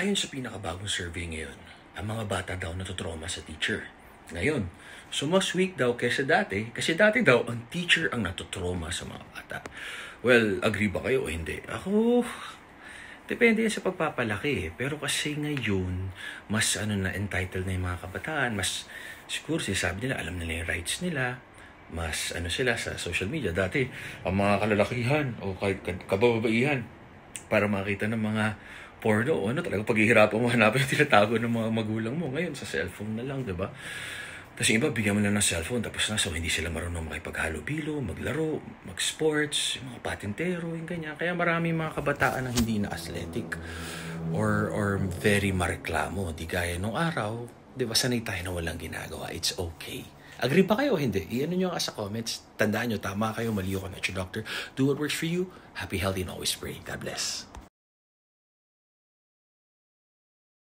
Ayon sa pinakabagong survey ngayon, ang mga bata daw natutrauma sa teacher. Ngayon, so mas weak daw kaysa dati kasi dati daw ang teacher ang natutrauma sa mga bata. Well, agree ba kayo o hindi? Ako, depende yan sa pagpapalaki. Pero kasi ngayon, mas na entitled na yung mga kabataan, mas siguro sabi nila, alam nila yung rights nila, mas sila sa social media. Dati, ang mga kalalakihan o kahit kababaihan, para makita ng mga porno, talaga paghihirapan mo hanapin yung tinatago ng mga magulang mo. Ngayon, sa cellphone na lang, diba? Kasi iba, bigyan mo lang ng cellphone, tapos so hindi sila marunong makipaghalo-bilo, maglaro, mag-sports, yung mga patintero, yung ganyan. Kaya marami mga kabataan na hindi na athletic or very mareklamo. Di gaya nung araw, di ba, sanay tayo na walang ginagawa. It's okay. Agree ba kayo o hindi? I-ano nyo sa comments. Tandaan nyo, tama kayo, mali ako, not your doctor. Do what works for you. Happy, healthy, and always pray. God bless.